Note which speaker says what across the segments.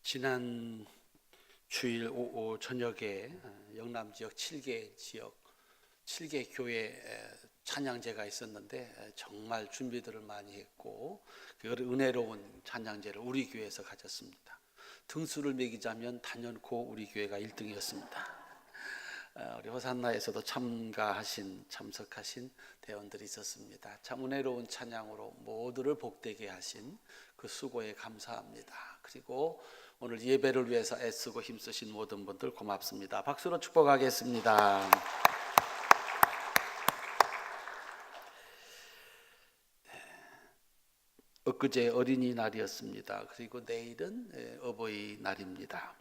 Speaker 1: 지난 주일 오후 저녁에 영남 지역 7개 교회 찬양제가 있었는데 정말 준비들을 많이 했고 그걸 은혜로운 찬양제를 우리 교회에서 가졌습니다. 등수를 매기자면 단연코 우리 교회가 1등이었습니다. 우리 호산나에서도 참석하신 대원들이 있었습니다. 참 은혜로운 찬양으로 모두를 복되게 하신 그 수고에 감사합니다. 그리고 오늘 예배를 위해서 애쓰고 힘쓰신 모든 분들 고맙습니다. 박수로 축복하겠습니다. 엊그제 어린이날이었습니다. 그리고 내일은 어버이날입니다.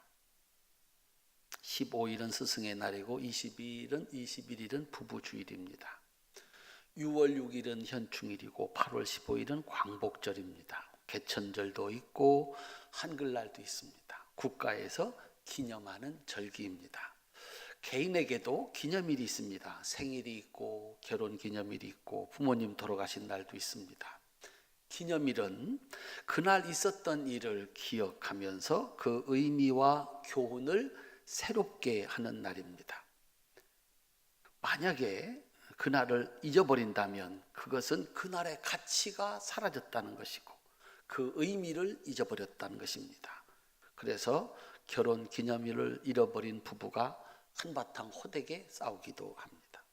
Speaker 1: 15일은 스승의 날이고 21일은 부부주일입니다. 6월 6일은 현충일이고 8월 15일은 광복절입니다. 개천절도 있고 한글날도 있습니다. 국가에서 기념하는 절기입니다. 개인에게도 기념일이 있습니다. 생일이 있고 결혼기념일이 있고 부모님 돌아가신 날도 있습니다. 기념일은 그날 있었던 일을 기억하면서 그 의미와 교훈을 새롭게 하는 날입니다. 만약에 그날을 잊어버린다면 그것은 그날의 가치가 사라졌다는 것이고 그 의미를 잊어버렸다는 것입니다. 그래서 결혼 기념일을 잃어버린 부부가 한바탕 호되게 싸우기도 합니다.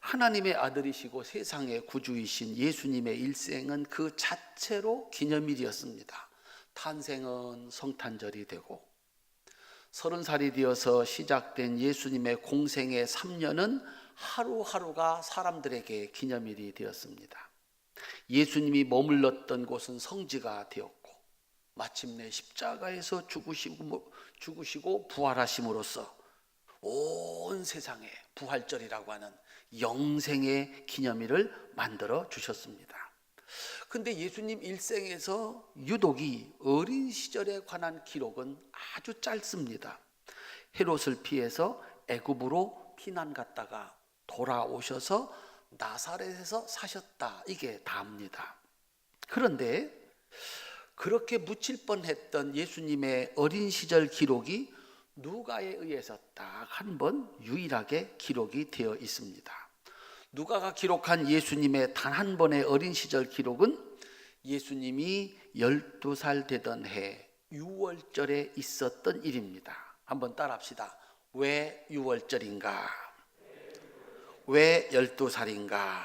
Speaker 1: 하나님의 아들이시고 세상의 구주이신 예수님의 일생은 그 자체로 기념일이었습니다. 탄생은 성탄절이 되고 30살이 되어서 시작된 예수님의 공생의 3년은 하루하루가 사람들에게 기념일이 되었습니다. 예수님이 머물렀던 곳은 성지가 되었고 마침내 십자가에서 죽으시고 부활하심으로써 온 세상에 부활절이라고 하는 영생의 기념일을 만들어 주셨습니다. 근데 예수님 일생에서 유독이 어린 시절에 관한 기록은 아주 짧습니다. 헤롯을 피해서 애굽으로 피난 갔다가 돌아오셔서 나사렛에서 사셨다, 이게 다입니다. 그런데 그렇게 묻힐 뻔했던 예수님의 어린 시절 기록이 누가에 의해서 딱 한 번 유일하게 기록이 되어 있습니다. 누가가 기록한 예수님의 단 한 번의 어린 시절 기록은 예수님이 12살 되던 해 6월절에 있었던 일입니다. 한번 따라합시다. 왜 6월절인가? 왜 12살인가?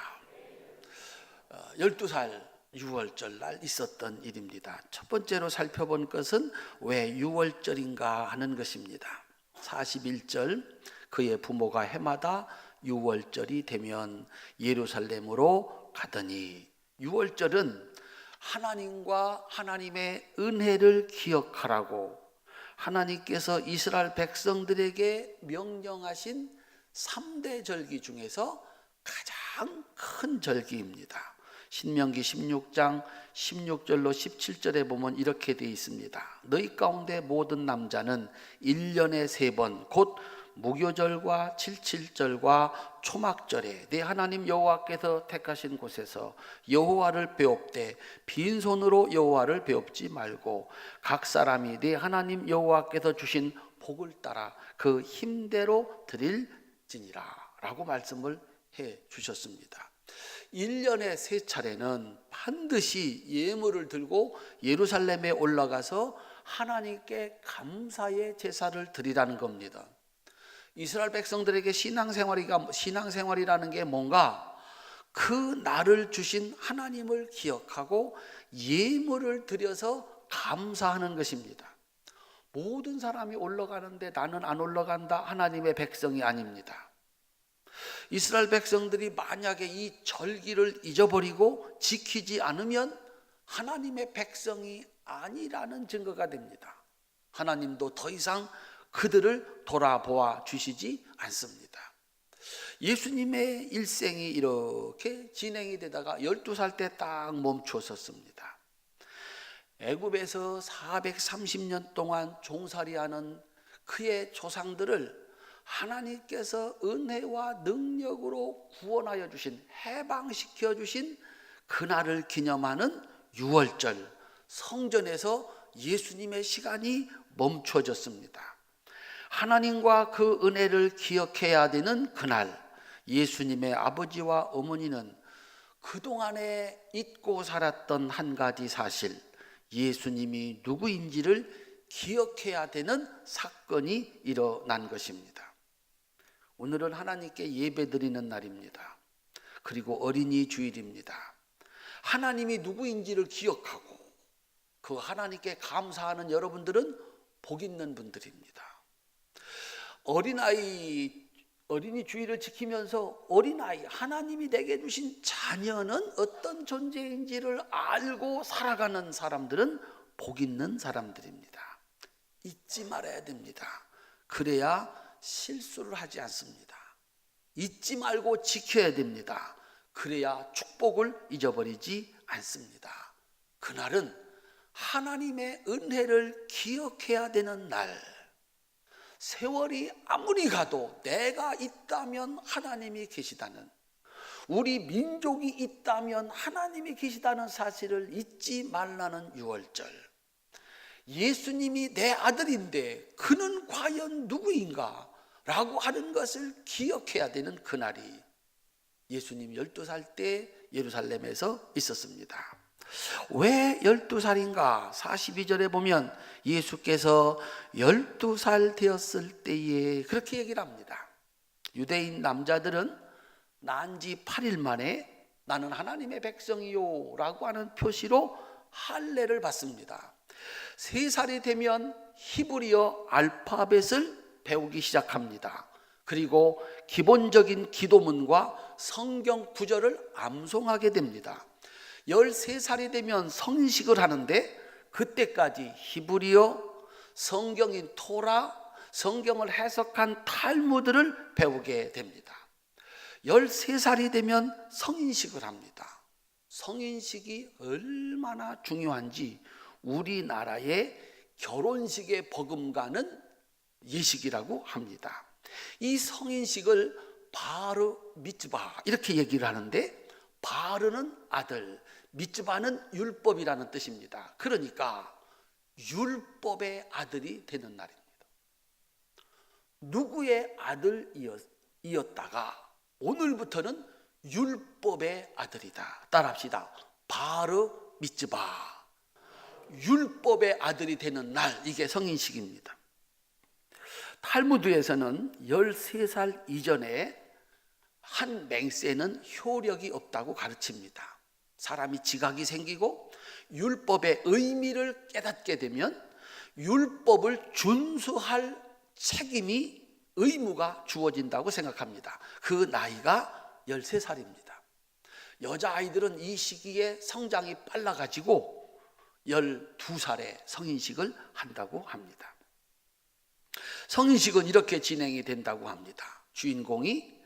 Speaker 1: 12살 6월절 날 있었던 일입니다. 첫 번째로 살펴본 것은 왜 6월절인가 하는 것입니다. 41절 그의 부모가 해마다 6월절이 되면 예루살렘으로 가더니 6월절은 하나님과 하나님의 은혜를 기억하라고 하나님께서 이스라엘 백성들에게 명령하신 3대 절기 중에서 가장 큰 절기입니다. 신명기 16장 16절로 17절에 보면 이렇게 되어 있습니다. 너희 가운데 모든 남자는 1년에 3번 곧 무교절과 칠칠절과 초막절에 내 하나님 여호와께서 택하신 곳에서 여호와를 배웁되 빈손으로 여호와를 배웁지 말고 각 사람이 내 하나님 여호와께서 주신 복을 따라 그 힘대로 드릴지니라 라고 말씀을 해 주셨습니다. 1년에 3차례는 반드시 예물을 들고 예루살렘에 올라가서 하나님께 감사의 제사를 드리라는 겁니다. 이스라엘 백성들에게 신앙생활이라는 게 뭔가 그 날을 주신 하나님을 기억하고 예물을 드려서 감사하는 것입니다. 모든 사람이 올라가는데 나는 안 올라간다, 하나님의 백성이 아닙니다. 이스라엘 백성들이 만약에 이 절기를 잊어버리고 지키지 않으면 하나님의 백성이 아니라는 증거가 됩니다. 하나님도 더 이상 그들을 돌아보아 주시지 않습니다. 예수님의 일생이 이렇게 진행이 되다가 12살 때 딱 멈추었습니다. 애굽에서 430년 동안 종살이하는 그의 조상들을 하나님께서 은혜와 능력으로 구원하여 주신, 해방시켜 주신 그날을 기념하는 6월절, 성전에서 예수님의 시간이 멈춰졌습니다. 하나님과 그 은혜를 기억해야 되는 그날, 예수님의 아버지와 어머니는 그동안에 잊고 살았던 한 가지 사실, 예수님이 누구인지를 기억해야 되는 사건이 일어난 것입니다. 오늘은 하나님께 예배드리는 날입니다. 그리고 어린이 주일입니다. 하나님이 누구인지를 기억하고 그 하나님께 감사하는 여러분들은 복 있는 분들입니다. 어린이 주일을 지키면서 어린아이, 하나님이 내게 주신 자녀는 어떤 존재인지를 알고 살아가는 사람들은 복 있는 사람들입니다. 잊지 말아야 됩니다. 그래야 실수를 하지 않습니다. 잊지 말고 지켜야 됩니다. 그래야 축복을 잊어버리지 않습니다. 그날은 하나님의 은혜를 기억해야 되는 날. 세월이 아무리 가도 내가 있다면 하나님이 계시다는, 우리 민족이 있다면 하나님이 계시다는 사실을 잊지 말라는 유월절. 예수님이 내 아들인데 그는 과연 누구인가? 라고 하는 것을 기억해야 되는 그날이 예수님 12살 때 예루살렘에서 있었습니다. 왜 12살인가? 42절에 보면 예수께서 12살 되었을 때에 그렇게 얘기를 합니다. 유대인 남자들은 난 지 8일 만에 나는 하나님의 백성이요 라고 하는 표시로 할례를 받습니다. 3살이 되면 히브리어 알파벳을 배우기 시작합니다. 그리고 기본적인 기도문과 성경 구절을 암송하게 됩니다. 13살이 되면 성인식을 하는데 그때까지 히브리어, 성경인 토라, 성경을 해석한 탈무드를 배우게 됩니다. 13살이 되면 성인식을 합니다. 성인식이 얼마나 중요한지 우리나라의 결혼식에 버금가는 예식이라고 합니다. 이 성인식을 바르 미츠바 이렇게 얘기를 하는데, 바르는 아들, 미츠바는 율법이라는 뜻입니다. 그러니까 율법의 아들이 되는 날입니다. 누구의 아들이었다가 오늘부터는 율법의 아들이다. 따라합시다. 바르 미츠바. 율법의 아들이 되는 날, 이게 성인식입니다. 탈무드에서는 13살 이전에 한 맹세는 효력이 없다고 가르칩니다. 사람이 지각이 생기고 율법의 의미를 깨닫게 되면 율법을 준수할 책임이, 의무가 주어진다고 생각합니다. 그 나이가 13살입니다. 여자아이들은 이 시기에 성장이 빨라가지고 12살에 성인식을 한다고 합니다. 성인식은 이렇게 진행이 된다고 합니다. 주인공이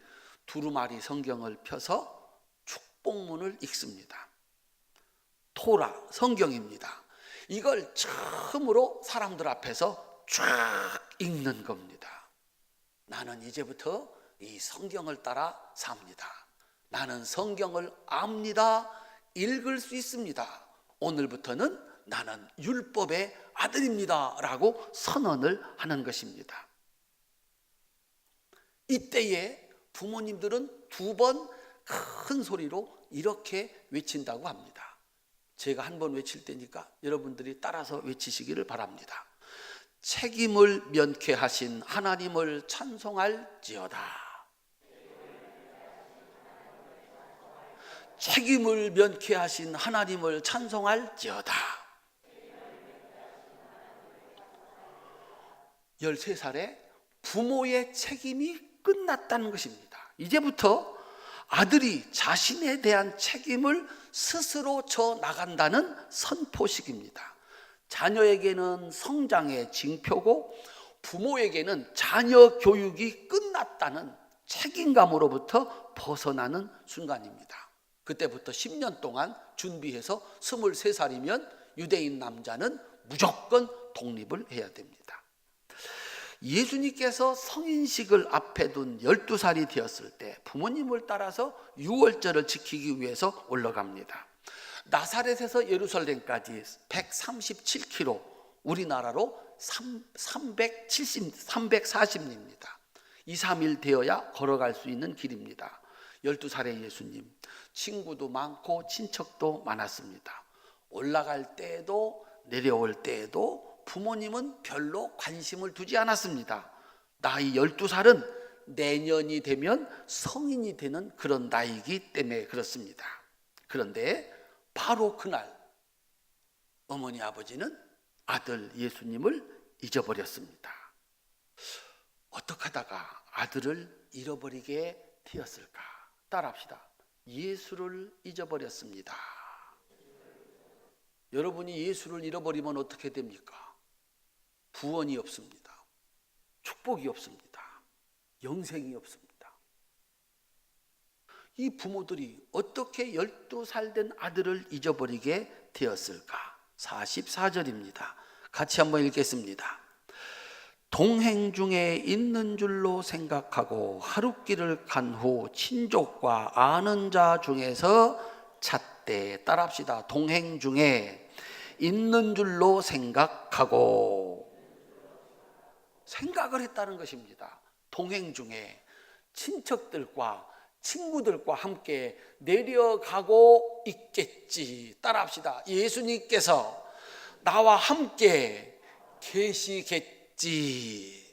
Speaker 1: 두루마리 성경을 펴서 축복문을 읽습니다. 토라, 성경입니다. 이걸 처음으로 사람들 앞에서 쫙 읽는 겁니다. 나는 이제부터 이 성경을 따라 삽니다. 나는 성경을 압니다. 읽을 수 있습니다. 오늘부터는 나는 율법의 아들입니다. 라고 선언을 하는 것입니다. 이때에 부모님들은 2번 큰 소리로 이렇게 외친다고 합니다. 제가 한 번 외칠 때니까 여러분들이 따라서 외치시기를 바랍니다. 책임을 면케하신 하나님을 찬송할지어다. 책임을 면케하신 하나님을 찬송할지어다. 13살에 부모의 책임이 끝났다는 것입니다. 이제부터 아들이 자신에 대한 책임을 스스로 져 나간다는 선포식입니다. 자녀에게는 성장의 징표고 부모에게는 자녀 교육이 끝났다는 책임감으로부터 벗어나는 순간입니다. 그때부터 10년 동안 준비해서 23살이면 유대인 남자는 무조건 독립을 해야 됩니다. 예수님께서 성인식을 앞에 둔 12살이 되었을 때 부모님을 따라서 유월절을 지키기 위해서 올라갑니다. 나사렛에서 예루살렘까지 137km, 우리나라로 340리입니다. 2, 3일 되어야 걸어갈 수 있는 길입니다. 12살의 예수님, 친구도 많고 친척도 많았습니다. 올라갈 때에도 내려올 때에도 부모님은 별로 관심을 두지 않았습니다. 나이 12살은 내년이 되면 성인이 되는 그런 나이이기 때문에 그렇습니다. 그런데 바로 그날 어머니 아버지는 아들 예수님을 잊어버렸습니다. 어떻게 하다가 아들을 잃어버리게 되었을까? 따라합시다. 예수를 잊어버렸습니다. 여러분이 예수를 잃어버리면 어떻게 됩니까? 구원이 없습니다. 축복이 없습니다. 영생이 없습니다. 이 부모들이 어떻게 12살 된 아들을 잊어버리게 되었을까? 44절입니다. 같이 한번 읽겠습니다. 동행 중에 있는 줄로 생각하고 하룻길을 간 후 친족과 아는 자 중에서 찾되. 따라합시다. 동행 중에 있는 줄로 생각하고. 생각을 했다는 것입니다. 동행 중에 친척들과 친구들과 함께 내려가고 있겠지. 따라합시다. 예수님께서 나와 함께 계시겠지.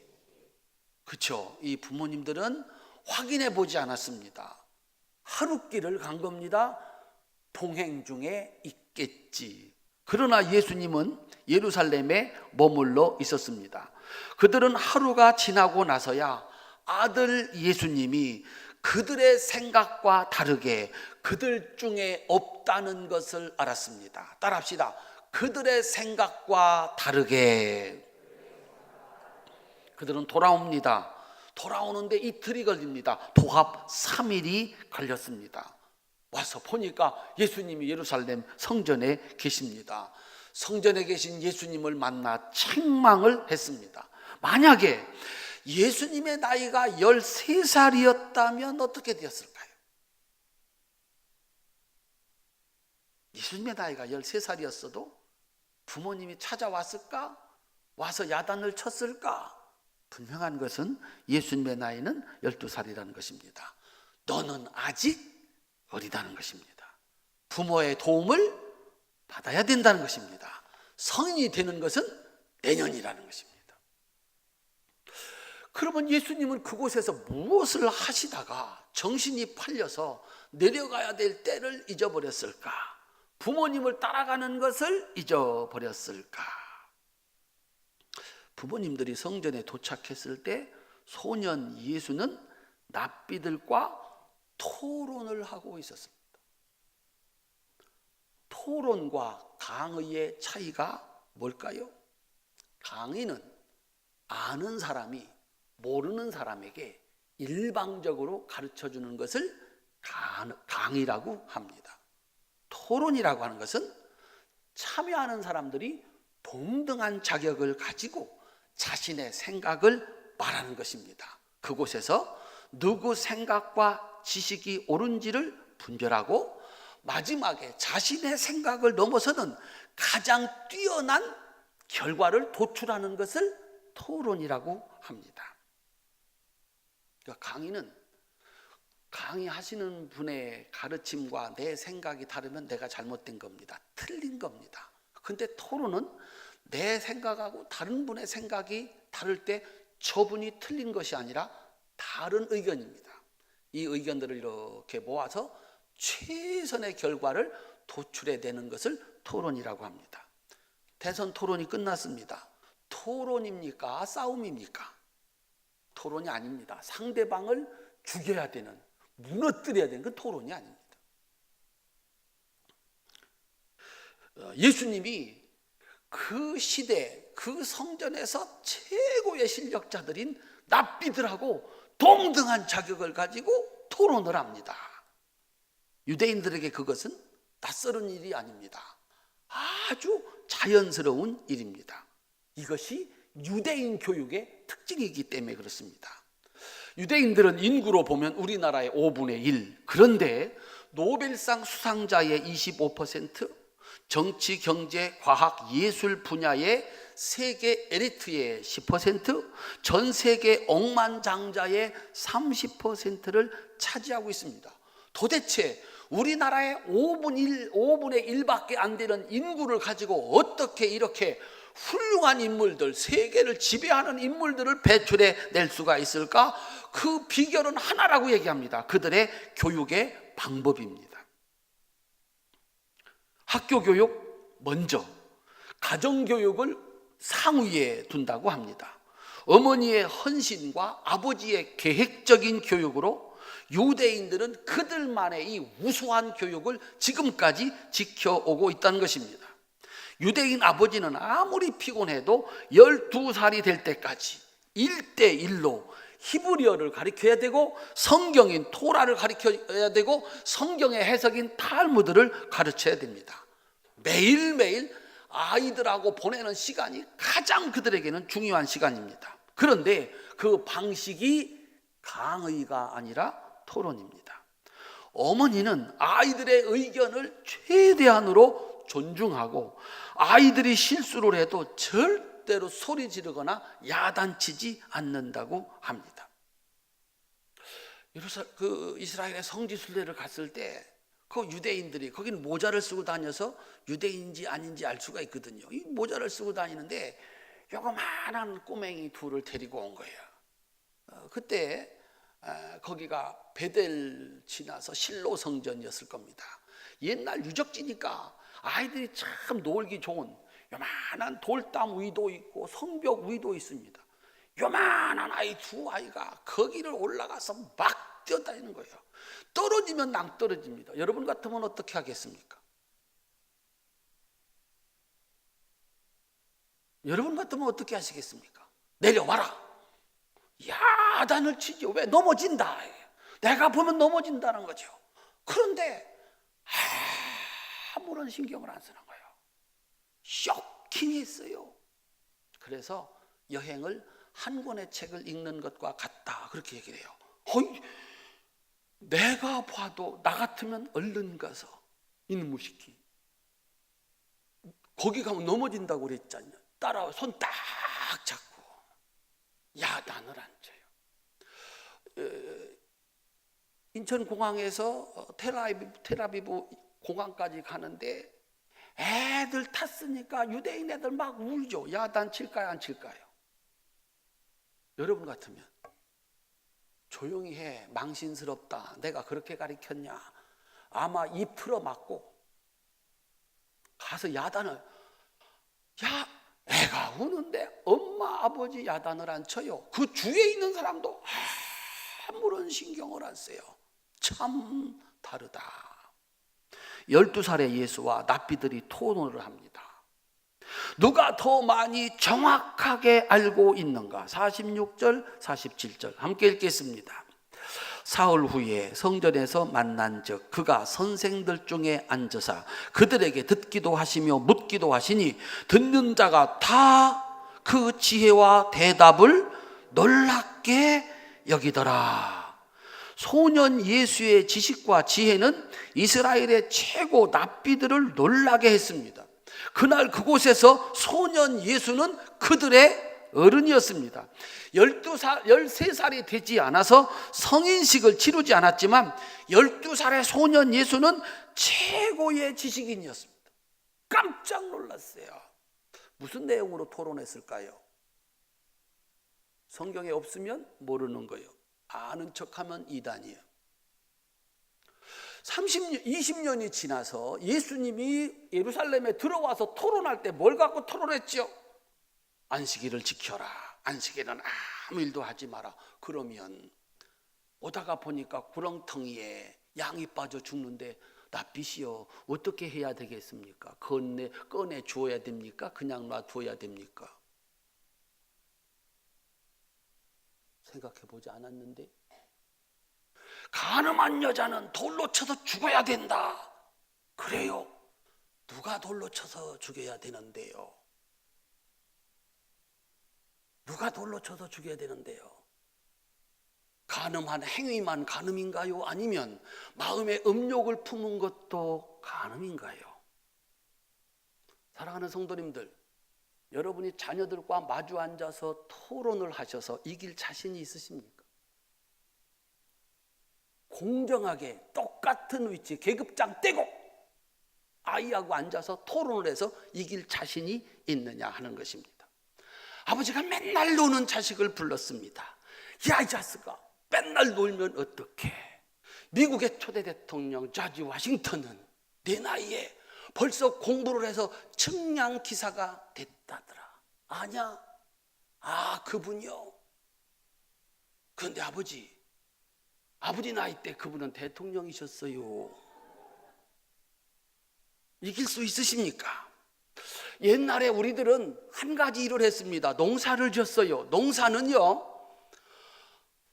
Speaker 1: 그렇죠? 이 부모님들은 확인해 보지 않았습니다. 하룻길을 간 겁니다. 동행 중에 있겠지. 그러나 예수님은 예루살렘에 머물러 있었습니다. 그들은 하루가 지나고 나서야 아들 예수님이 그들의 생각과 다르게 그들 중에 없다는 것을 알았습니다. 따라합시다. 그들의 생각과 다르게 그들은 돌아옵니다. 돌아오는데 이틀이 걸립니다. 도합 3일이 걸렸습니다. 와서 보니까 예수님이 예루살렘 성전에 계십니다. 성전에 계신 예수님을 만나 책망을 했습니다. 만약에 예수님의 나이가 13살이었다면 어떻게 되었을까요? 예수님의 나이가 13살이었어도 부모님이 찾아왔을까? 와서 야단을 쳤을까? 분명한 것은 예수님의 나이는 12살이라는 것입니다. 너는 아직 어리다는 것입니다. 부모의 도움을 받아야 된다는 것입니다. 성인이 되는 것은 내년이라는 것입니다. 그러면 예수님은 그곳에서 무엇을 하시다가 정신이 팔려서 내려가야 될 때를 잊어버렸을까? 부모님을 따라가는 것을 잊어버렸을까? 부모님들이 성전에 도착했을 때 소년 예수는 납비들과 토론을 하고 있었습니다. 토론과 강의의 차이가 뭘까요? 강의는 아는 사람이 모르는 사람에게 일방적으로 가르쳐주는 것을 강의라고 합니다. 토론이라고 하는 것은 참여하는 사람들이 동등한 자격을 가지고 자신의 생각을 말하는 것입니다. 그곳에서 누구 생각과 지식이 옳은지를 분별하고 마지막에 자신의 생각을 넘어서는 가장 뛰어난 결과를 도출하는 것을 토론이라고 합니다. 그러니까 강의는 강의하시는 분의 가르침과 내 생각이 다르면 내가 잘못된 겁니다. 틀린 겁니다. 근데 토론은 내 생각하고 다른 분의 생각이 다를 때 저분이 틀린 것이 아니라 다른 의견입니다. 이 의견들을 이렇게 모아서 최선의 결과를 도출해내는 것을 토론이라고 합니다. 대선 토론이 끝났습니다. 토론입니까? 싸움입니까? 토론이 아닙니다. 상대방을 죽여야 되는, 무너뜨려야 되는 그 토론이 아닙니다. 예수님이 그 시대, 그 성전에서 최고의 실력자들인 납비들하고 동등한 자격을 가지고 토론을 합니다. 유대인들에게 그것은 낯설은 일이 아닙니다. 아주 자연스러운 일입니다. 이것이 유대인 교육의 특징이기 때문에 그렇습니다. 유대인들은 인구로 보면 우리나라의 5분의 1, 그런데 노벨상 수상자의 25%, 정치, 경제, 과학, 예술 분야의 세계 엘리트의 10%, 전 세계 억만장자의 30%를 차지하고 있습니다. 도대체 우리나라의 5분의 1밖에 안 되는 인구를 가지고 어떻게 이렇게 훌륭한 인물들, 세계를 지배하는 인물들을 배출해 낼 수가 있을까? 그 비결은 하나라고 얘기합니다. 그들의 교육의 방법입니다. 학교 교육 먼저, 가정 교육을 상위에 둔다고 합니다. 어머니의 헌신과 아버지의 계획적인 교육으로 유대인들은 그들만의 이 우수한 교육을 지금까지 지켜오고 있다는 것입니다. 유대인 아버지는 아무리 피곤해도 12살이 될 때까지 1대1로 히브리어를 가르쳐야 되고, 성경인 토라를 가르쳐야 되고, 성경의 해석인 탈무드를 가르쳐야 됩니다. 매일매일 아이들하고 보내는 시간이 가장 그들에게는 중요한 시간입니다. 그런데 그 방식이 강의가 아니라 토론입니다. 어머니는 아이들의 의견을 최대한으로 존중하고, 아이들이 실수를 해도 절대로 소리 지르거나 야단치지 않는다고 합니다. 이스라엘의 성지 순례를 갔을 때 그 유대인들이 거기는 모자를 쓰고 다녀서 유대인인지 아닌지 알 수가 있거든요. 이 모자를 쓰고 다니는데 요거만한 꼬맹이 둘을 데리고 온 거예요. 그때 거기가 베델 지나서 실로 성전이었을 겁니다. 옛날 유적지니까 아이들이 참 놀기 좋은 요만한 돌담 위도 있고 성벽 위도 있습니다. 요만한 아이 두 아이가 거기를 올라가서 막 뛰어다니는 거예요. 떨어지면 낭떨어집니다. 여러분 같으면 어떻게 하겠습니까? 여러분 같으면 어떻게 하시겠습니까? 내려와라. 야단을 치죠. 왜? 넘어진다. 내가 보면 넘어진다는 거죠. 그런데 아무런 신경을 안 쓰는 거예요. 쇼킹했어요. 그래서 여행을 한 권의 책을 읽는 것과 같다, 그렇게 얘기를 해요. 내가 봐도 나 같으면 얼른 가서 인무시키. 거기 가면 넘어진다고 그랬잖아요. 따라와 손 딱 잡고 야단을 안 쳐요. 인천공항에서 텔아비브 공항까지 가는데 애들 탔으니까 유대인 애들 막 울죠. 야단 칠까요 안 칠까요? 여러분 같으면 조용히 해, 망신스럽다, 내가 그렇게 가르쳤냐, 아마 입 틀어맞고 가서 야단을, 애가 우는데 엄마 아버지 야단을 안 쳐요. 그 주위에 있는 사람도 아무런 신경을 안 써요. 참 다르다. 12살의 예수와 납비들이 토론을 합니다. 누가 더 많이 정확하게 알고 있는가? 46절 47절 함께 읽겠습니다. 사흘 후에 성전에서 만난 즉 그가 선생들 중에 앉으사 그들에게 듣기도 하시며 묻기도 하시니 듣는 자가 다 그 지혜와 대답을 놀랍게 여기더라. 소년 예수의 지식과 지혜는 이스라엘의 최고 납비들을 놀라게 했습니다. 그날 그곳에서 소년 예수는 그들의 어른이었습니다. 13살이 되지 않아서 성인식을 치르지 않았지만 12살의 소년 예수는 최고의 지식인이었습니다. 깜짝 놀랐어요. 무슨 내용으로 토론했을까요? 성경에 없으면 모르는 거예요. 아는 척하면 이단이에요. 20년이 지나서 예수님이 예루살렘에 들어와서 토론할 때 뭘 갖고 토론했죠? 안식일을 지켜라. 안식일은 아무 일도 하지 마라. 그러면 오다가 보니까 구렁텅이에 양이 빠져 죽는데 납비시여 어떻게 해야 되겠습니까? 꺼내 주어야 됩니까? 그냥 놔두어야 됩니까? 생각해 보지 않았는데 가늠한 여자는 돌로 쳐서 죽어야 된다. 그래요? 누가 돌로 쳐서 죽여야 되는데요? 누가 돌로 쳐서 죽여야 되는데요? 간음한 행위만 간음인가요? 아니면 마음에 음욕을 품은 것도 간음인가요? 사랑하는 성도님들, 여러분이 자녀들과 마주 앉아서 토론을 하셔서 이길 자신이 있으십니까? 공정하게 똑같은 위치 계급장 떼고 아이하고 앉아서 토론을 해서 이길 자신이 있느냐 하는 것입니다. 아버지가 맨날 노는 자식을 불렀습니다. 야, 이 자식아, 맨날 놀면 어떡해? 미국의 초대 대통령 조지 워싱턴은 내 나이에 벌써 공부를 해서 측량 기사가 됐다더라. 아냐? 아, 그분이요? 그런데 아버지 나이 때 그분은 대통령이셨어요. 이길 수 있으십니까? 옛날에 우리들은 한 가지 일을 했습니다. 농사를 지었어요. 농사는요,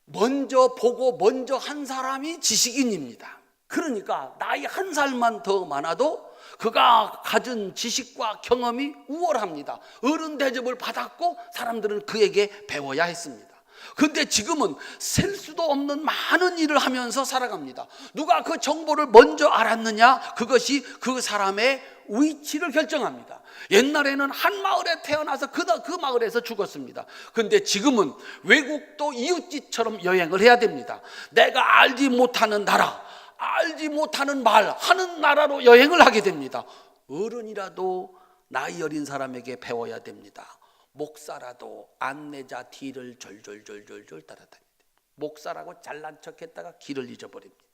Speaker 1: 먼저 보고 먼저 한 사람이 지식인입니다. 그러니까 나이 한 살만 더 많아도 그가 가진 지식과 경험이 우월합니다. 어른 대접을 받았고 사람들은 그에게 배워야 했습니다. 그런데 지금은 셀 수도 없는 많은 일을 하면서 살아갑니다. 누가 그 정보를 먼저 알았느냐, 그것이 그 사람의 위치를 결정합니다. 옛날에는 한 마을에 태어나서 그 마을에서 죽었습니다. 그런데 지금은 외국도 이웃집처럼 여행을 해야 됩니다. 내가 알지 못하는 나라, 알지 못하는 말 하는 나라로 여행을 하게 됩니다. 어른이라도 나이 어린 사람에게 배워야 됩니다. 목사라도 안내자 뒤를 졸졸졸졸 따라다닙니다. 목사라고 잘난 척했다가 길을 잊어버립니다.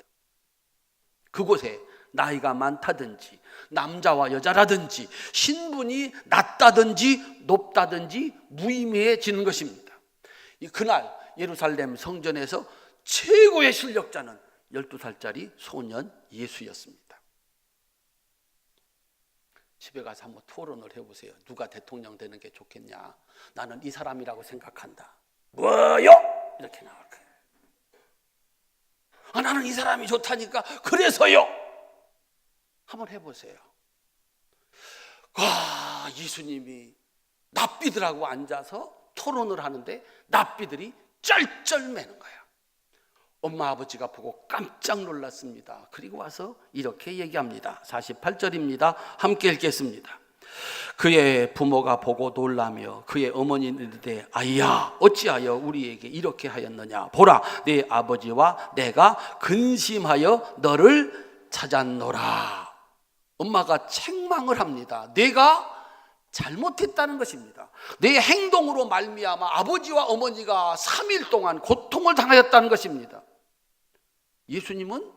Speaker 1: 그곳에 나이가 많다든지 남자와 여자라든지 신분이 낮다든지 높다든지 무의미해지는 것입니다. 그날 예루살렘 성전에서 최고의 실력자는 12살짜리 소년 예수였습니다. 집에 가서 한번 토론을 해보세요. 누가 대통령 되는 게 좋겠냐? 나는 이 사람이라고 생각한다. 뭐요? 이렇게 나올 거예요. 아, 나는 이 사람이 좋다니까 그래서요. 한번 해보세요. 와, 예수님이 납비들하고 앉아서 토론을 하는데 납비들이 쩔쩔매는 거야. 엄마 아버지가 보고 깜짝 놀랐습니다. 그리고 와서 이렇게 얘기합니다. 48절입니다. 함께 읽겠습니다. 그의 부모가 보고 놀라며 그의 어머니는 이르되 아이야 어찌하여 우리에게 이렇게 하였느냐? 보라, 네 아버지와 내가 근심하여 너를 찾았노라. 엄마가 책망을 합니다. 내가 잘못했다는 것입니다. 내 행동으로 말미암아 아버지와 어머니가 3일 동안 고통을 당하였다는 것입니다. 예수님은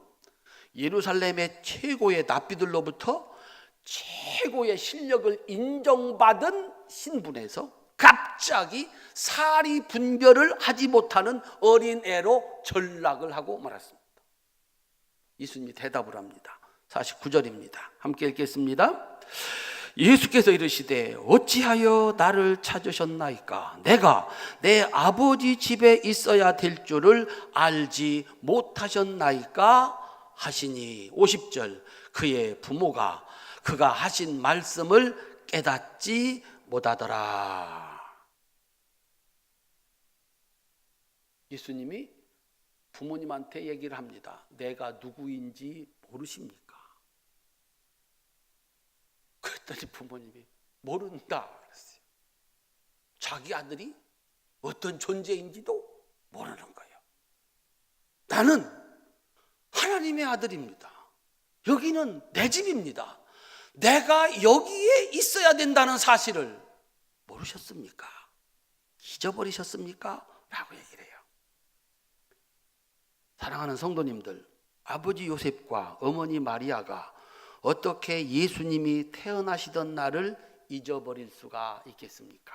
Speaker 1: 예루살렘의 최고의 납비들로부터 최고의 실력을 인정받은 신분에서 갑자기 사리 분별을 하지 못하는 어린애로 전락을 하고 말았습니다. 예수님이 대답을 합니다. 49절입니다. 함께 읽겠습니다. 예수께서 이르시되 어찌하여 나를 찾으셨나이까? 내가 내 아버지 집에 있어야 될 줄을 알지 못하셨나이까? 하시니 50절 그의 부모가 그가 하신 말씀을 깨닫지 못하더라. 예수님이 부모님한테 얘기를 합니다. 내가 누구인지 모르십니까? 그랬더니 부모님이 모른다 그랬어요. 자기 아들이 어떤 존재인지도 모르는 거예요. 나는 하나님의 아들입니다. 여기는 내 집입니다. 내가 여기에 있어야 된다는 사실을 모르셨습니까? 잊어버리셨습니까? 라고 얘기를 해요. 사랑하는 성도님들, 아버지 요셉과 어머니 마리아가 어떻게 예수님이 태어나시던 날을 잊어버릴 수가 있겠습니까?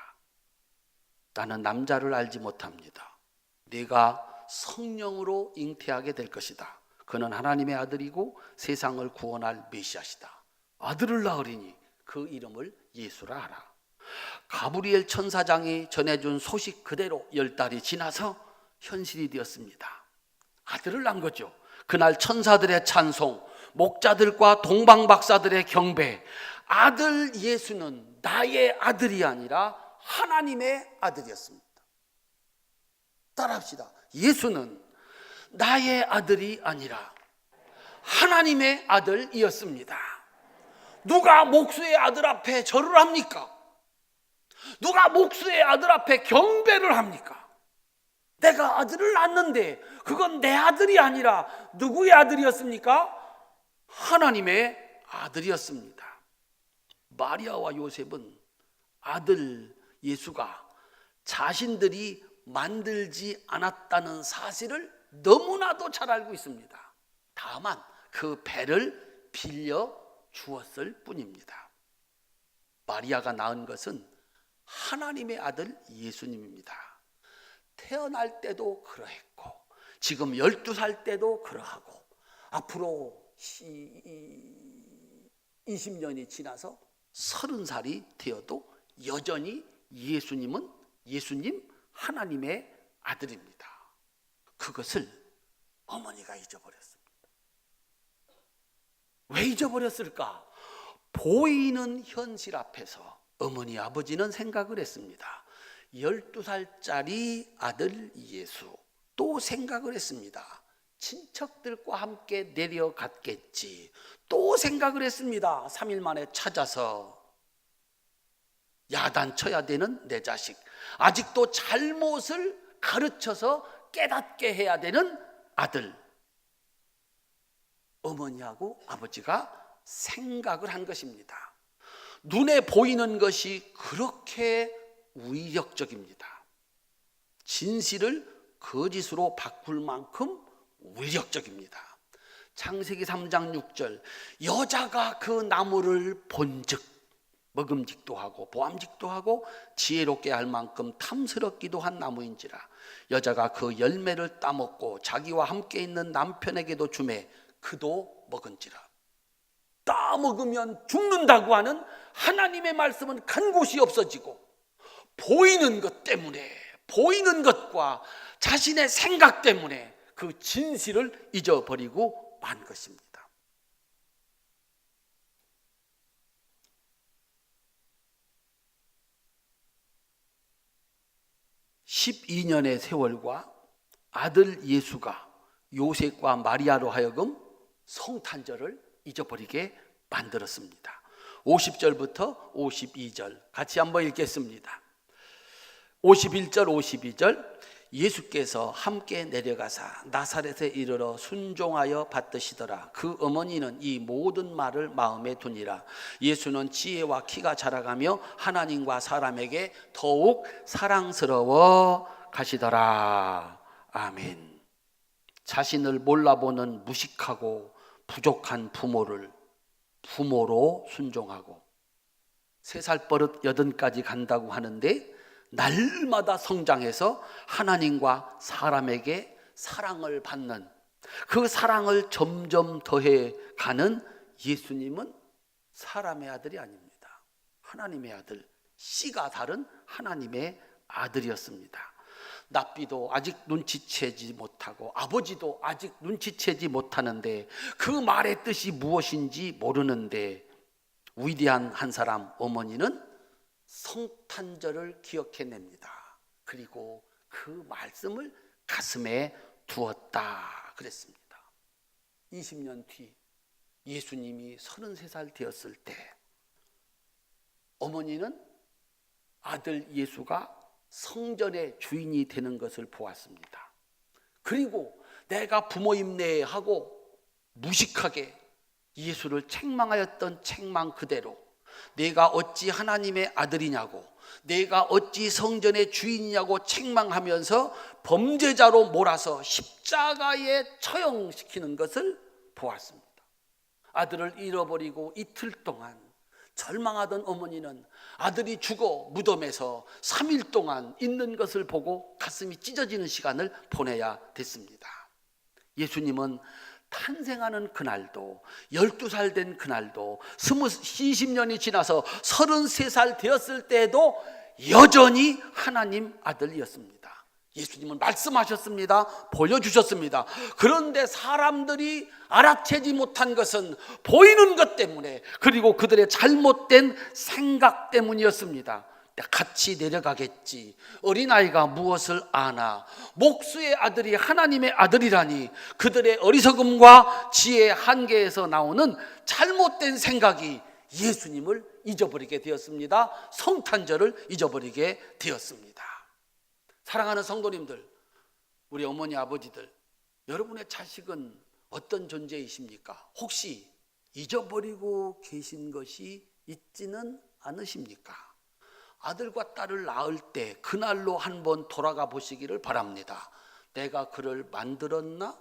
Speaker 1: 나는 남자를 알지 못합니다. 네가 성령으로 잉태하게 될 것이다. 그는 하나님의 아들이고 세상을 구원할 메시아시다. 아들을 낳으리니 그 이름을 예수라 하라. 가브리엘 천사장이 전해준 소식 그대로 10달이 지나서 현실이 되었습니다. 아들을 낳은 거죠. 그날 천사들의 찬송, 목자들과 동방박사들의 경배, 아들 예수는 나의 아들이 아니라 하나님의 아들이었습니다. 따라합시다. 예수는 나의 아들이 아니라 하나님의 아들이었습니다. 누가 목수의 아들 앞에 절을 합니까? 누가 목수의 아들 앞에 경배를 합니까? 내가 아들을 낳았는데 그건 내 아들이 아니라 누구의 아들이었습니까? 하나님의 아들이었습니다. 마리아와 요셉은 아들 예수가 자신들이 만들지 않았다는 사실을 너무나도 잘 알고 있습니다. 다만 그 배를 빌려 주었을 뿐입니다. 마리아가 낳은 것은 하나님의 아들 예수님입니다. 태어날 때도 그러했고 지금 12살 때도 그러하고 앞으로 20년이 지나서 30살이 되어도 여전히 예수님 하나님의 아들입니다. 그것을 어머니가 잊어버렸습니다. 왜 잊어버렸을까? 보이는 현실 앞에서 어머니 아버지는 생각을 했습니다. 12살짜리 아들 예수, 또 생각을 했습니다. 친척들과 함께 내려갔겠지. 또 생각을 했습니다. 3일 만에 찾아서 야단쳐야 되는 내 자식, 아직도 잘못을 가르쳐서 깨닫게 해야 되는 아들. 어머니하고 아버지가 생각을 한 것입니다. 눈에 보이는 것이 그렇게 위력적입니다. 진실을 거짓으로 바꿀 만큼 위력적입니다. 창세기 3장 6절, 여자가 그 나무를 본즉 먹음직도 하고 보암직도 하고 지혜롭게 할 만큼 탐스럽기도 한 나무인지라 여자가 그 열매를 따먹고 자기와 함께 있는 남편에게도 주매 그도 먹은지라. 따먹으면 죽는다고 하는 하나님의 말씀은 간 곳이 없어지고 보이는 것 때문에, 보이는 것과 자신의 생각 때문에 그 진실을 잊어버리고 만 것입니다. (12년의) 세월과 아들 예수가 요셉과 마리아로 하여금 성탄절을 잊어버리게 만들었습니다. 50절부터 52절 같이 한번 읽겠습니다. 51절 52절, 예수께서 함께 내려가사 나사렛에 이르러 순종하여 받드시더라. 그 어머니는 이 모든 말을 마음에 두니라. 예수는 지혜와 키가 자라가며 하나님과 사람에게 더욱 사랑스러워 가시더라. 아멘. 자신을 몰라보는 무식하고 부족한 부모를 부모로 순종하고 3살 버릇 80까지 간다고 하는데 날마다 성장해서 하나님과 사람에게 사랑을 받는, 그 사랑을 점점 더해 가는 예수님은 사람의 아들이 아닙니다. 하나님의 아들, 씨가 다른 하나님의 아들이었습니다. 납비도 아직 눈치채지 못하고 아버지도 아직 눈치채지 못하는데 그 말의 뜻이 무엇인지 모르는데 위대한 한 사람 어머니는 성탄절을 기억해냅니다. 그리고 그 말씀을 가슴에 두었다 그랬습니다. 20년 뒤 예수님이 33살 되었을 때 어머니는 아들 예수가 성전의 주인이 되는 것을 보았습니다. 그리고 내가 부모임내 하고 무식하게 예수를 책망하였던 책망 그대로 내가 어찌 하나님의 아들이냐고, 내가 어찌 성전의 주인이냐고 책망하면서 범죄자로 몰아서 십자가에 처형시키는 것을 보았습니다. 아들을 잃어버리고 이틀 동안 절망하던 어머니는 아들이 죽어 무덤에서 3일 동안 있는 것을 보고 가슴이 찢어지는 시간을 보내야 됐습니다. 예수님은 탄생하는 그날도 12살 된 그날도 20년이 지나서 33살 되었을 때도 여전히 하나님 아들이었습니다. 예수님은 말씀하셨습니다. 보여주셨습니다. 그런데 사람들이 알아채지 못한 것은 보이는 것 때문에, 그리고 그들의 잘못된 생각 때문이었습니다. 같이 내려가겠지, 어린아이가 무엇을 아나, 목수의 아들이 하나님의 아들이라니, 그들의 어리석음과 지혜의 한계에서 나오는 잘못된 생각이 예수님을 잊어버리게 되었습니다. 성탄절을 잊어버리게 되었습니다. 사랑하는 성도님들, 우리 어머니 아버지들, 여러분의 자식은 어떤 존재이십니까? 혹시 잊어버리고 계신 것이 있지는 않으십니까? 아들과 딸을 낳을 때 그날로 한번 돌아가 보시기를 바랍니다. 내가 그를 만들었나?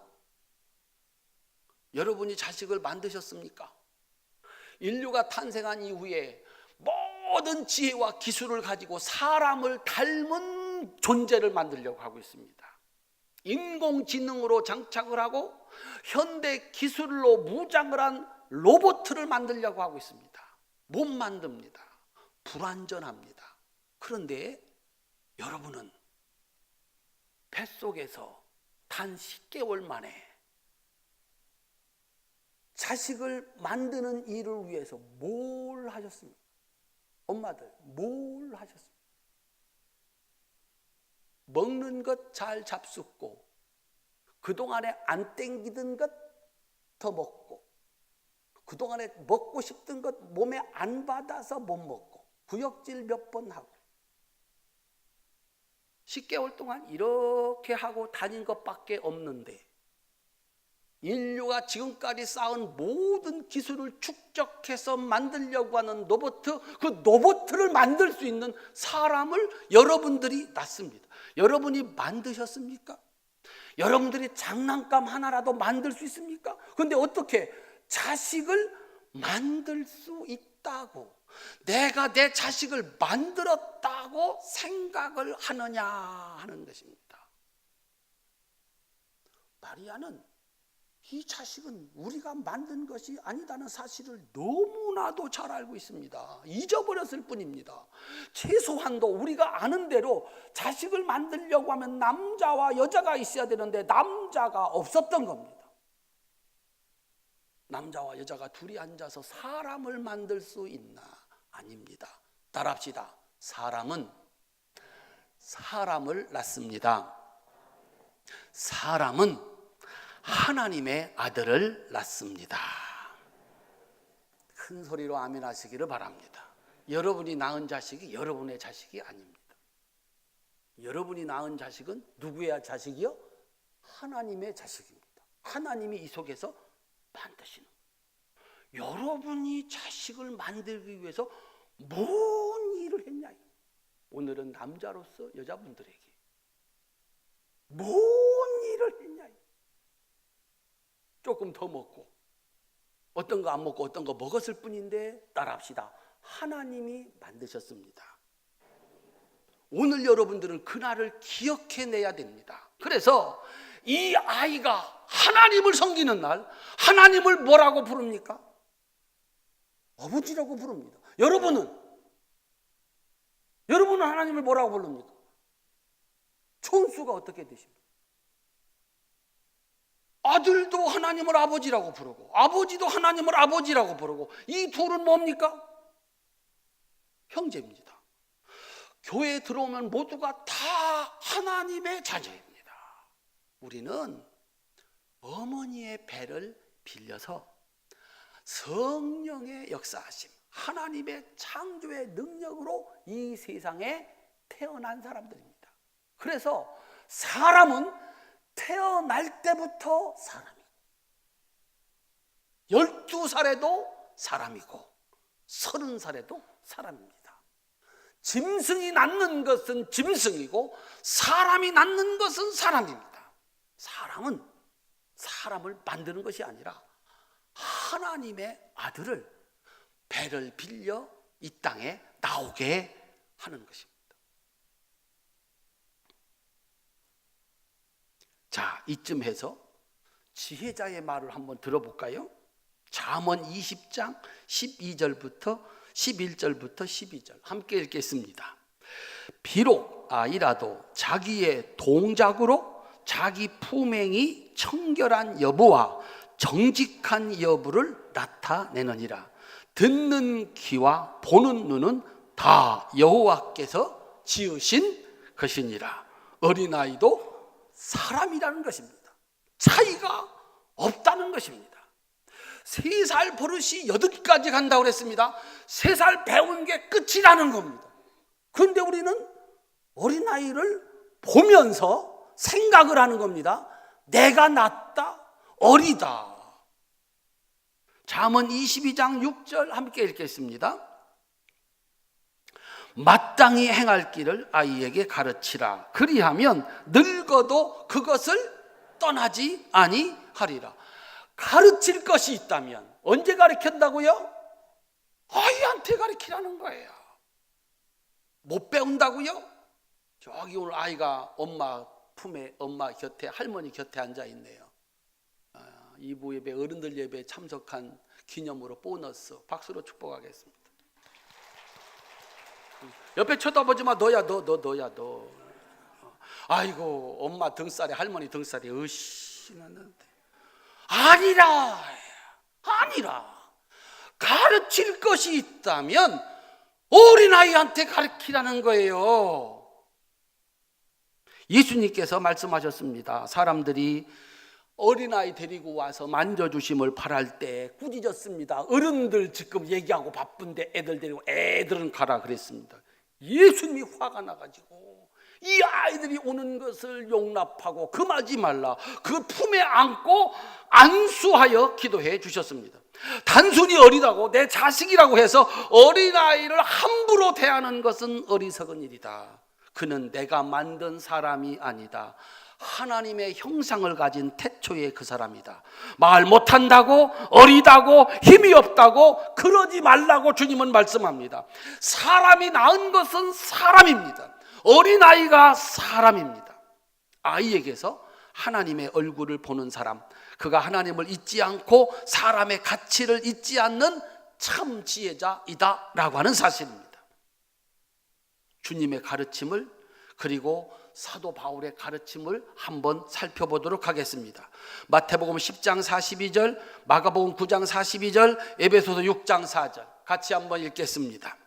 Speaker 1: 여러분이 자식을 만드셨습니까? 인류가 탄생한 이후에 모든 지혜와 기술을 가지고 사람을 닮은 존재를 만들려고 하고 있습니다. 인공지능으로 장착을 하고 현대 기술로 무장을 한 로봇을 만들려고 하고 있습니다. 못 만듭니다. 불완전합니다. 그런데 여러분은 뱃속에서 단 10개월 만에 자식을 만드는 일을 위해서 뭘 하셨습니까? 엄마들 뭘 하셨습니까? 먹는 것 잘 잡숫고 그동안에 안 땡기던 것 더 먹고 그동안에 먹고 싶던 것 몸에 안 받아서 못 먹고 구역질 몇 번 하고 10개월 동안 이렇게 하고 다닌 것밖에 없는데 인류가 지금까지 쌓은 모든 기술을 축적해서 만들려고 하는 로봇, 그 로봇을 만들 수 있는 사람을 여러분들이 낳습니다. 여러분이 만드셨습니까? 여러분들이 장난감 하나라도 만들 수 있습니까? 그런데 어떻게 자식을 만들 수 있다고, 내가 내 자식을 만들었다고 생각을 하느냐 하는 것입니다. 마리아는 이 자식은 우리가 만든 것이 아니다는 사실을 너무나도 잘 알고 있습니다. 잊어버렸을 뿐입니다. 최소한도 우리가 아는 대로 자식을 만들려고 하면 남자와 여자가 있어야 되는데 남자가 없었던 겁니다. 남자와 여자가 둘이 앉아서 사람을 만들 수 있나? 아닙니다. 따라합시다. 사람은 사람을 낳습니다. 사람은 하나님의 아들을 낳습니다. 큰 소리로 아멘 하시기를 바랍니다. 여러분이 낳은 자식이 여러분의 자식이 아닙니다. 여러분이 낳은 자식은 누구의 자식이요? 하나님의 자식입니다. 하나님이 이 속에서 만드시는 거예요. 여러분이 자식을 만들기 위해서 뭔 일을 했냐? 오늘은 남자로서 여자분들에게 뭔 일을 했냐? 조금 더 먹고 어떤 거 안 먹고 어떤 거 먹었을 뿐인데 따라합시다. 하나님이 만드셨습니다. 오늘 여러분들은 그날을 기억해내야 됩니다. 그래서 이 아이가 하나님을 섬기는 날, 하나님을 뭐라고 부릅니까? 아버지라고 부릅니다. 여러분은 하나님을 뭐라고 부릅니까? 촌수가 어떻게 되십니까? 아들도 하나님을 아버지라고 부르고 아버지도 하나님을 아버지라고 부르고 이 둘은 뭡니까? 형제입니다. 교회에 들어오면 모두가 다 하나님의 자녀입니다. 우리는 어머니의 배를 빌려서 성령의 역사하심, 하나님의 창조의 능력으로 이 세상에 태어난 사람들입니다. 그래서 사람은 태어날 때부터 사람이고 12살에도 사람이고 30살에도 사람입니다. 짐승이 낳는 것은 짐승이고 사람이 낳는 것은 사람입니다. 사람은 사람을 만드는 것이 아니라 하나님의 아들을 배를 빌려 이 땅에 나오게 하는 것입니다. 자, 이쯤 해서 지혜자의 말을 한번 들어볼까요? 잠언 20장 12절부터 11절부터 12절 함께 읽겠습니다. 비록 아이라도 자기의 동작으로 자기 품행이 청결한 여부와 정직한 여부를 나타내느니라. 듣는 귀와 보는 눈은 다 여호와께서 지으신 것이니라. 어린아이도 사람이라는 것입니다. 차이가 없다는 것입니다. 3살 버릇이 8까지 간다고 그랬습니다. 3살 배운 게 끝이라는 겁니다. 그런데 우리는 어린아이를 보면서 생각을 하는 겁니다. 내가 낫다, 어리다. 잠언 22장 6절 함께 읽겠습니다. 마땅히 행할 길을 아이에게 가르치라. 그리하면 늙어도 그것을 떠나지 아니하리라. 가르칠 것이 있다면 언제 가르친다고요? 아이한테 가르치라는 거예요. 못 배운다고요? 저기 오늘 아이가 엄마 품에, 엄마 곁에, 할머니 곁에 앉아 있네요. 2부 예배, 어른들 예배에 참석한 기념으로 보너스 박수로 축복하겠습니다. 옆에 쳐다보지 마. 너야 너. 아이고 엄마 등살에, 할머니 등살에 으시는데 아니라 가르칠 것이 있다면 어린아이한테 가르치라는 거예요. 예수님께서 말씀하셨습니다. 사람들이 어린아이 데리고 와서 만져주심을 바랄 때 꾸짖었습니다. 어른들 지금 얘기하고 바쁜데 애들 데리고, 애들은 가라 그랬습니다. 예수님이 화가 나가지고 이 아이들이 오는 것을 용납하고 금하지 말라, 그 품에 안고 안수하여 기도해 주셨습니다. 단순히 어리다고 내 자식이라고 해서 어린아이를 함부로 대하는 것은 어리석은 일이다. 그는 내가 만든 사람이 아니다. 하나님의 형상을 가진 태초의 그 사람이다. 말 못한다고, 어리다고, 힘이 없다고 그러지 말라고 주님은 말씀합니다. 사람이 낳은 것은 사람입니다. 어린아이가 사람입니다. 아이에게서 하나님의 얼굴을 보는 사람, 그가 하나님을 잊지 않고 사람의 가치를 잊지 않는 참 지혜자이다 라고 하는 사실입니다. 주님의 가르침을, 그리고 사도 바울의 가르침을 한번 살펴보도록 하겠습니다. 마태복음 10장 42절, 마가복음 9장 42절, 에베소서 6장 4절 같이 한번 읽겠습니다.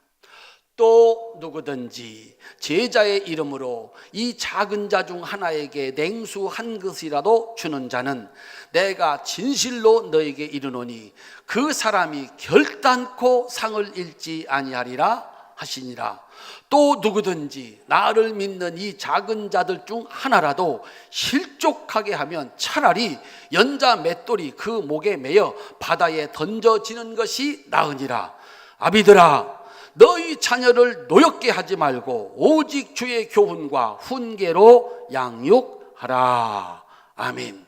Speaker 1: 또 누구든지 제자의 이름으로 이 작은 자 중 하나에게 냉수 한 그릇이라도 주는 자는 내가 진실로 너에게 이르노니 그 사람이 결단코 상을 잃지 아니하리라 하시니라. 또 누구든지 나를 믿는 이 작은 자들 중 하나라도 실족하게 하면 차라리 연자 맷돌이 그 목에 매여 바다에 던져지는 것이 나으니라. 아비들아, 너희 자녀를 노엽게 하지 말고 오직 주의 교훈과 훈계로 양육하라. 아멘.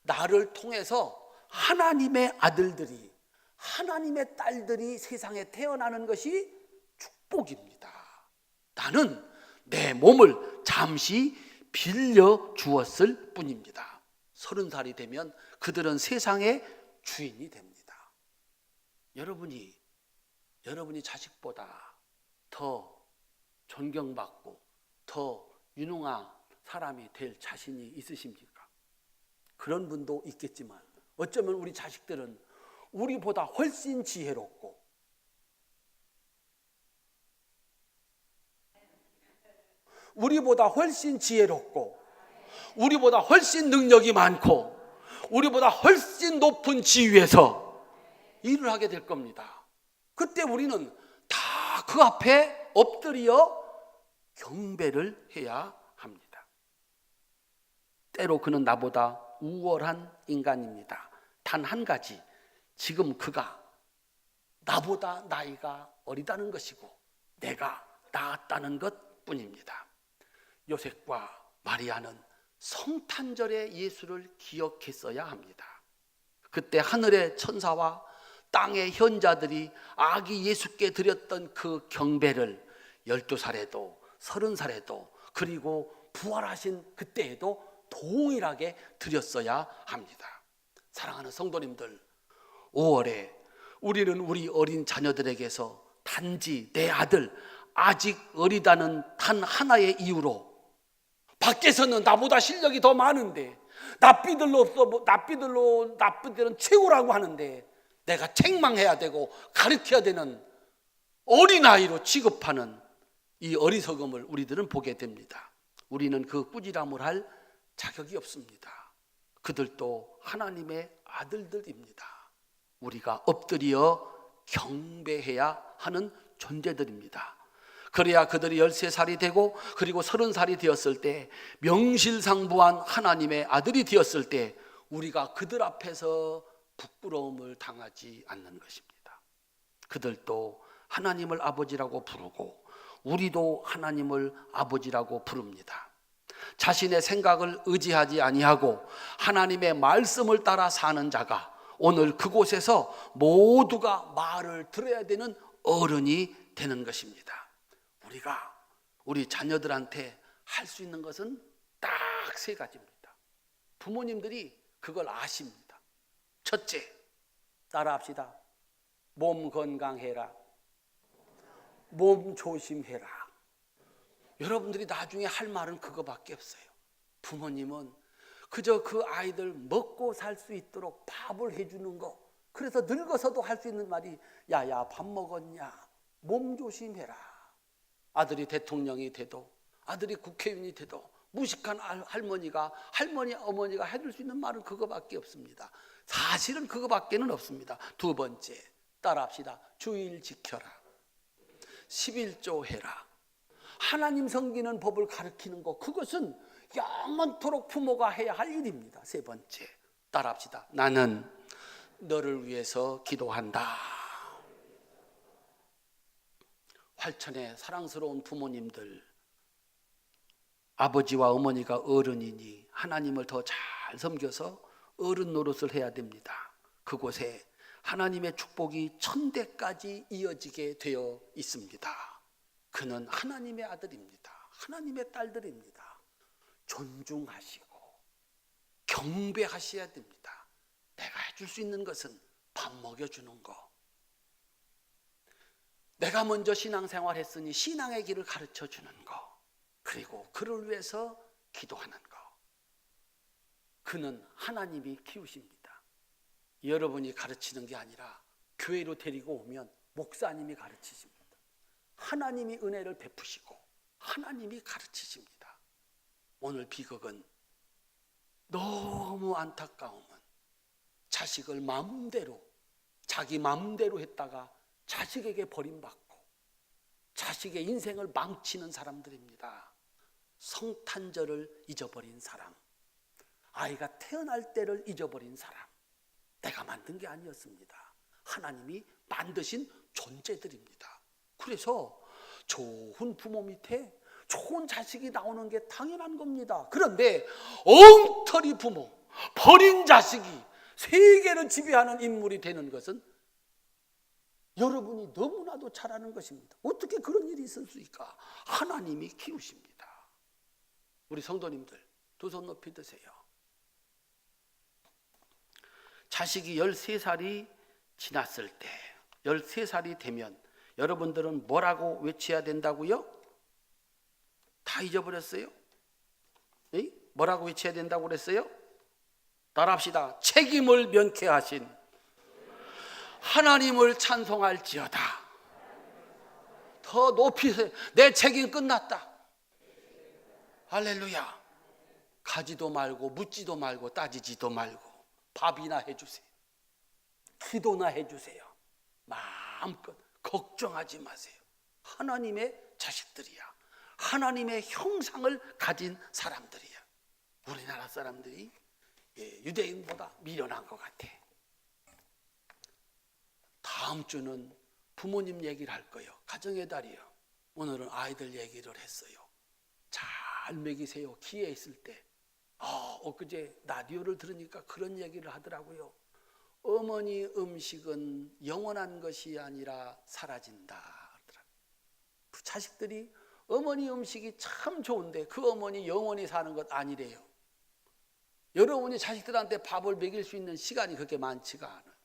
Speaker 1: 나를 통해서 하나님의 아들들이, 하나님의 딸들이 세상에 태어나는 것이 축복입니다. 나는 내 몸을 잠시 빌려 주었을 뿐입니다. 30살이 되면 그들은 세상의 주인이 됩니다. 여러분이 자식보다 더 존경받고 더 유능한 사람이 될 자신이 있으십니까? 그런 분도 있겠지만 어쩌면 우리 자식들은 우리보다 훨씬 지혜롭고 우리보다 훨씬 지혜롭고 우리보다 훨씬 능력이 많고 우리보다 훨씬 높은 지위에서 일을 하게 될 겁니다. 그때 우리는 다 그 앞에 엎드려 경배를 해야 합니다. 때로 그는 나보다 우월한 인간입니다. 단 한 가지, 지금 그가 나보다 나이가 어리다는 것이고 내가 나았다는 것뿐입니다. 요셉과 마리아는 성탄절의 예수를 기억했어야 합니다. 그때 하늘의 천사와 땅의 현자들이 아기 예수께 드렸던 그 경배를 12살에도 30살에도 그리고 부활하신 그때에도 동일하게 드렸어야 합니다. 사랑하는 성도님들, 5월에 우리는 우리 어린 자녀들에게서 단지 내 아들 아직 어리다는 단 하나의 이유로 밖에서는 나보다 실력이 더 많은데 나삐들은 최고라고 하는데 내가 책망해야 되고 가르쳐야 되는 어린아이로 취급하는 이 어리석음을 우리들은 보게 됩니다. 우리는 그 꾸지람을 할 자격이 없습니다. 그들도 하나님의 아들들입니다. 우리가 엎드려 경배해야 하는 존재들입니다. 그래야 그들이 13살이 되고 그리고 30살이 되었을 때 명실상부한 하나님의 아들이 되었을 때 우리가 그들 앞에서 부끄러움을 당하지 않는 것입니다. 그들도 하나님을 아버지라고 부르고 우리도 하나님을 아버지라고 부릅니다. 자신의 생각을 의지하지 아니하고 하나님의 말씀을 따라 사는 자가 오늘 그곳에서 모두가 말을 들어야 되는 어른이 되는 것입니다. 우리가 우리 자녀들한테 할 수 있는 것은 딱 3가지입니다. 부모님들이 그걸 아십니다. 첫째, 따라합시다. 몸 건강해라. 몸 조심해라. 여러분들이 나중에 할 말은 그거밖에 없어요. 부모님은 그저 그 아이들 먹고 살 수 있도록 밥을 해주는 거. 그래서 늙어서도 할 수 있는 말이 야야 밥 먹었냐? 몸 조심해라. 아들이 대통령이 돼도 아들이 국회의원이 돼도 무식한 할머니가 어머니가 해줄 수 있는 말은 그거밖에 없습니다. 사실은 그거밖에는 없습니다. 2번째, 따라합시다. 주일 지켜라. 11조 해라. 하나님 섬기는 법을 가르치는 것, 그것은 영원토록 부모가 해야 할 일입니다. 3번째, 따라합시다. 나는 너를 위해서 기도한다. 활천의 사랑스러운 부모님들, 아버지와 어머니가 어른이니 하나님을 더 잘 섬겨서 어른 노릇을 해야 됩니다. 그곳에 하나님의 축복이 천대까지 이어지게 되어 있습니다. 그는 하나님의 아들입니다. 하나님의 딸들입니다. 존중하시고 경배하셔야 됩니다. 내가 해줄 수 있는 것은 밥 먹여주는 거. 내가 먼저 신앙생활 했으니 신앙의 길을 가르쳐 주는 거. 그리고 그를 위해서 기도하는 거. 그는 하나님이 키우십니다. 여러분이 가르치는 게 아니라 교회로 데리고 오면 목사님이 가르치십니다. 하나님이 은혜를 베푸시고 하나님이 가르치십니다. 오늘 비극은 너무 안타까움은 자식을 마음대로 자기 마음대로 했다가 자식에게 버림받고 자식의 인생을 망치는 사람들입니다. 성탄절을 잊어버린 사람, 아이가 태어날 때를 잊어버린 사람, 내가 만든 게 아니었습니다. 하나님이 만드신 존재들입니다. 그래서 좋은 부모 밑에 좋은 자식이 나오는 게 당연한 겁니다. 그런데 엉터리 부모, 버린 자식이 세계를 지배하는 인물이 되는 것은 여러분이 너무나도 잘 아는 것입니다. 어떻게 그런 일이 있을 수 있을까? 하나님이 키우십니다. 우리 성도님들, 2손 높이 드세요. 자식이 13살이 지났을 때, 13살이 되면 여러분들은 뭐라고 외쳐야 된다고요? 다 잊어버렸어요? 에? 뭐라고 외쳐야 된다고 그랬어요? 따라합시다. 책임을 면케하신 하나님을 찬송할지어다. 더 높이 내 책임 끝났다. 할렐루야. 가지도 말고 묻지도 말고 따지지도 말고 밥이나 해주세요. 기도나 해주세요. 마음껏 걱정하지 마세요. 하나님의 자식들이야. 하나님의 형상을 가진 사람들이야. 우리나라 사람들이 유대인보다 미련한 것 같아. 다음 주는 부모님 얘기를 할 거예요. 가정의 달이요. 오늘은 아이들 얘기를 했어요. 잘 먹이세요. 기회 있을 때. 엊그제 라디오를 들으니까 그런 얘기를 하더라고요. 어머니 음식은 영원한 것이 아니라 사라진다. 그 자식들이 어머니 음식이 참 좋은데 그 어머니 영원히 사는 것 아니래요. 여러분이 자식들한테 밥을 먹일 수 있는 시간이 그렇게 많지가 않아요.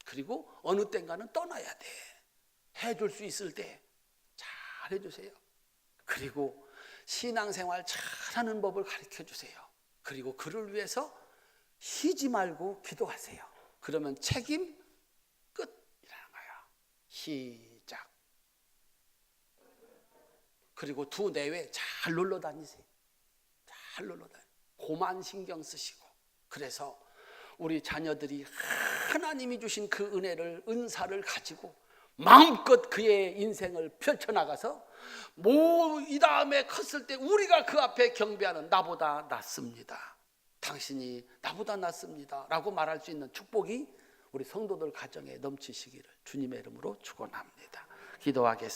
Speaker 1: 그리고 어느 땐가는 떠나야 돼. 해줄 수 있을 때 잘 해주세요. 그리고 신앙생활 잘하는 법을 가르쳐 주세요. 그리고 그를 위해서 쉬지 말고 기도하세요. 그러면 책임 끝이라는 거야. 시작. 그리고 두 내외 잘 놀러 다니세요. 잘 놀러 다니세요. 고만 신경 쓰시고. 그래서 우리 자녀들이 하나님이 주신 그 은혜를, 은사를 가지고 마음껏 그의 인생을 펼쳐나가서 이 다음에 컸을 때 우리가 그 앞에 경배하는 나보다 낫습니다, 당신이 나보다 낫습니다 라고 말할 수 있는 축복이 우리 성도들 가정에 넘치시기를 주님의 이름으로 축원합니다. 기도하겠습니다.